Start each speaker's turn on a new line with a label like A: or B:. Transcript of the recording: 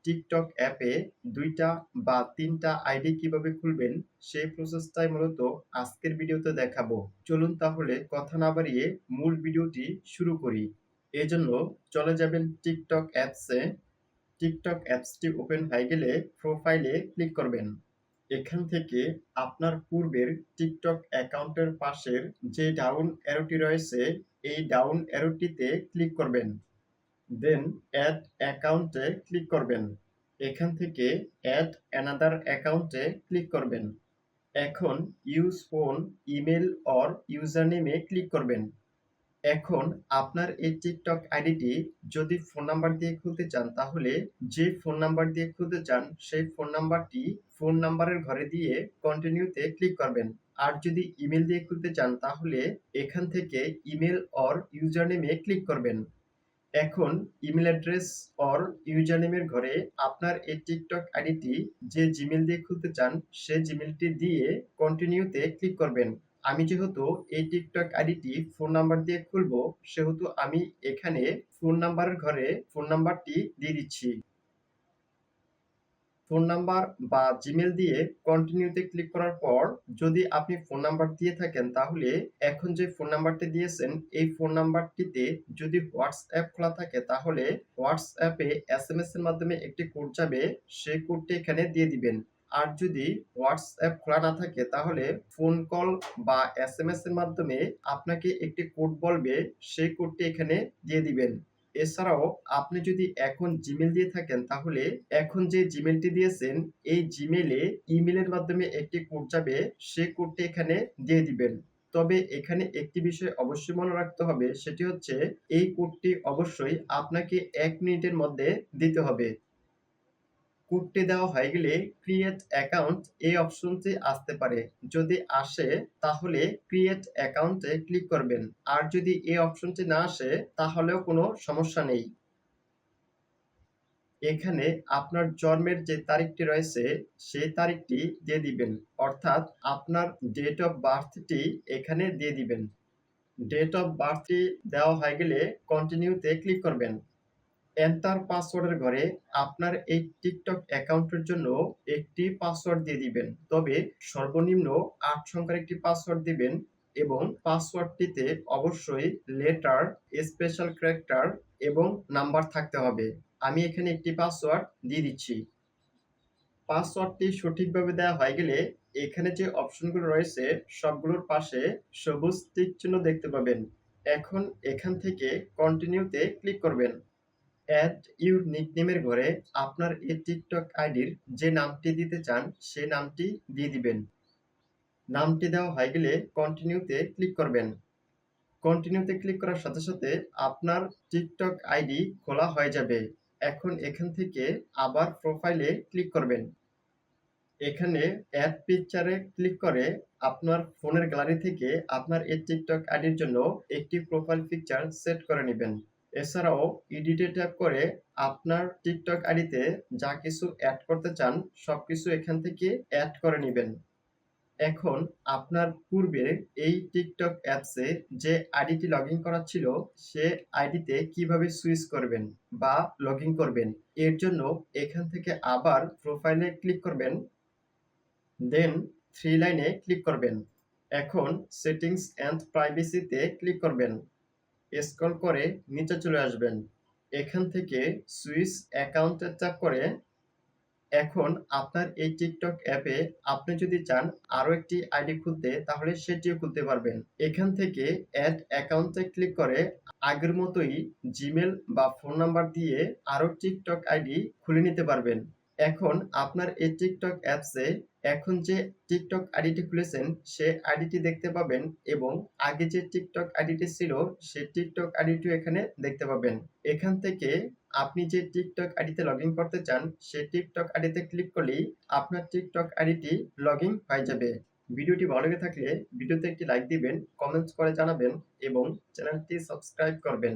A: TikTok অ্যাপে ২ টা বা ৩ টা আইডি কিভাবে খুলবেন সেই প্রসেসটাই মূলত আজকের ভিডিওতে দেখাবো। চলুন তাহলে কথা না বাড়িয়ে মূল ভিডিওটি শুরু করি। এজন্য চলে যাবেন টিকটক অ্যাপসে। টিকটক অ্যাপসটি ওপেন হয়ে গেলে প্রোফাইলে ক্লিক করবেন। এখান থেকে আপনার পূর্বের টিকটক অ্যাকাউন্টের পাশের যে ডাউন অ্যারোটি রয়েছে এই ডাউন অ্যারোটিতে ক্লিক করবেন। দেন অ্যাড অ্যাকাউন্টে ক্লিক করবেন। এখান থেকে অ্যাড অ্যানাদার অ্যাকাউন্টে ক্লিক করবেন। এখন use phone, email or user নেমে ক্লিক করবেন। এখন আপনার এই টিকটক আইডিটি যদি ফোন নাম্বার দিয়ে খুলতে চান তাহলে যে ফোন নাম্বার দিয়ে খুলতে চান সেই ফোন নাম্বারটি ফোন নাম্বারের ঘরে দিয়ে কন্টিনিউতে ক্লিক করবেন। আর যদি ইমেল দিয়ে খুলতে চান তাহলে এখান থেকে ইমেল অর ইউজার নেমে ক্লিক করবেন। এখন ইমেল অ্যাড্রেস অর ইউজার নেমের ঘরে আপনার এই টিকটক আইডিটি যে জিমেল দিয়ে খুলতে চান সে জিমেলটি দিয়ে কন্টিনিউতে ক্লিক করবেন। আমি যেহেতু এই টিকটক আইডিটি ফোন নাম্বার দিয়ে খুলবো সেহেতু আমি এখানে ফোন নাম্বারের ঘরে ফোন নাম্বারটি দিয়ে দিচ্ছি। ফোন নাম্বার বা জিমেল দিয়ে কন্টিনিউতে ক্লিক করার পর যদি আপনি ফোন নাম্বার দিয়ে থাকেন তাহলে এখন যে ফোন নাম্বারটি দিয়েছেন এই ফোন নাম্বারটিতে যদি হোয়াটসঅ্যাপ খোলা থাকে তাহলে হোয়াটসঅ্যাপে এসএমএস এর মাধ্যমে একটি কোড যাবে, সেই কোডটি এখানে দিয়ে দিবেন। আর যদি হোয়াটসঅ্যাপ খোলা না থাকে তাহলে ফোন কল বা এসএমএস এর মাধ্যমে আপনাকে একটি কোড বলবে, সেই কোডটি এখানে দিয়ে দিবেন। এছাড়াও আপনি যদি এখন জিমেল দিয়ে থাকেন তাহলে এখন যে জিমেলটি দিয়েছেন এই জিমেলে ইমেলের মাধ্যমে একটি কোড যাবে, সেই কোডটি এখানে দিয়ে দিবেন। তবে এখানে একটি বিষয় অবশ্যই মনে রাখতে হবে, সেটি হচ্ছে এই কোডটি অবশ্যই আপনাকে ১ মিনিটের মধ্যে দিতে হবে। কোডটি দেওয়া হয়ে গেলে ক্রিয়েট অ্যাকাউন্ট এই অপশনটি আসতে পারে। যদি আসে তাহলে ক্রিয়েট অ্যাকাউন্টে ক্লিক করবেন। আর যদি এই অপশনটি না আসে তাহলেও কোনো সমস্যা নেই। এখানে আপনার জন্মের যে তারিখটি রয়েছে সেই তারিখটি দিয়ে দিবেন। অর্থাৎ আপনার ডেট অফ বার্থটি এখানে দিয়ে দিবেন। ডেট অফ বার্থটি দেওয়া হয়ে গেলে কন্টিনিউতে ক্লিক করবেন। এন্টার পাসওয়ার্ডের ঘরে আপনার এই টিকটক অ্যাকাউন্টের জন্য একটি পাসওয়ার্ড দিয়ে দিবেন। তবে সর্বনিম্ন ৮ সংখ্যার একটি পাসওয়ার্ড দিবেন এবং পাসওয়ার্ডটিতে অবশ্যই লেটার, স্পেশাল ক্যারেক্টার এবং নাম্বার থাকতে হবে। আমি এখানে একটি পাসওয়ার্ড দিয়ে দিচ্ছি। পাসওয়ার্ডটি সঠিকভাবে দেওয়া হয়ে গেলে এখানে যে অপশনগুলো রয়েছে সবগুলোর পাশে সবুজ টিক চিহ্ন দেখতে পাবেন। এখন এখান থেকে কন্টিনিউতে ক্লিক করবেন। অ্যাড ইউর নিকনেমের ঘরে আপনার এই টিকটক আইডির যে নামটি দিতে চান সেই নামটি দিয়ে দিবেন। নামটি দেওয়া হয়ে গেলে কন্টিনিউতে ক্লিক করবেন। কন্টিনিউতে ক্লিক করার সাথে সাথে আপনার টিকটক আইডি খোলা হয়ে যাবে। এখন এখান থেকে আবার প্রোফাইলে ক্লিক করবেন। এখানে অ্যাড পিকচারে ক্লিক করে আপনার ফোনের গ্যালারি থেকে আপনার এই টিকটক আইডির জন্য একটি প্রোফাইল পিকচার সেট করে নিবেন। এছাড়াও এডিটে ট্যাপ করে আপনার টিকটক আইডিতে যা কিছু অ্যাড করতে চান সবকিছু এখান থেকে অ্যাড করে নিবেন। এখন আপনার পূর্বে এই টিকটক অ্যাপসে যে আইডিটি লগইন করা ছিল সে আইডিতে কিভাবে সুইচ করবেন বা লগইন করবেন এর জন্য এখান থেকে আবার প্রোফাইলে ক্লিক করবেন। দেন 3 লাইনে ক্লিক করবেন। এখন সেটিংস অ্যান্ড প্রাইভেসিতে ক্লিক করবেন। স্ক্রল করে নিচে চলে আসবেন। এখান থেকে সুইচ অ্যাকাউন্টে ট্যাপ করে এখন আপনার এই টিকটক অ্যাপে আপনি যদি চান আরো একটি আইডি খুলতে তাহলে সেটিও খুলতে পারবেন। এখান থেকে অ্যাড অ্যাকাউন্টে ক্লিক করে আগের মতোই জিমেল বা ফোন নাম্বার দিয়ে আরো টিকটক আইডি খুলে নিতে পারবেন। এখন আপনার এই টিকটক অ্যাপসে এখন যে টিকটক আইডিটি খুলেছেন সে আইডিটি দেখতে পাবেন এবং আগে যে টিকটক আইডিটি ছিল সেই টিকটক আইডিটিও এখানে দেখতে পাবেন। এখান থেকে আপনি যে টিকটক আইডিতে লগইন করতে চান সেই টিকটক আইডিতে ক্লিক করলেই আপনার টিকটক আইডিটি লগইন হয়ে যাবে। ভিডিওটি ভালো লেগে থাকলে ভিডিওতে একটি লাইক দিবেন, কমেন্টস করে জানাবেন এবং চ্যানেলটি সাবস্ক্রাইব করবেন।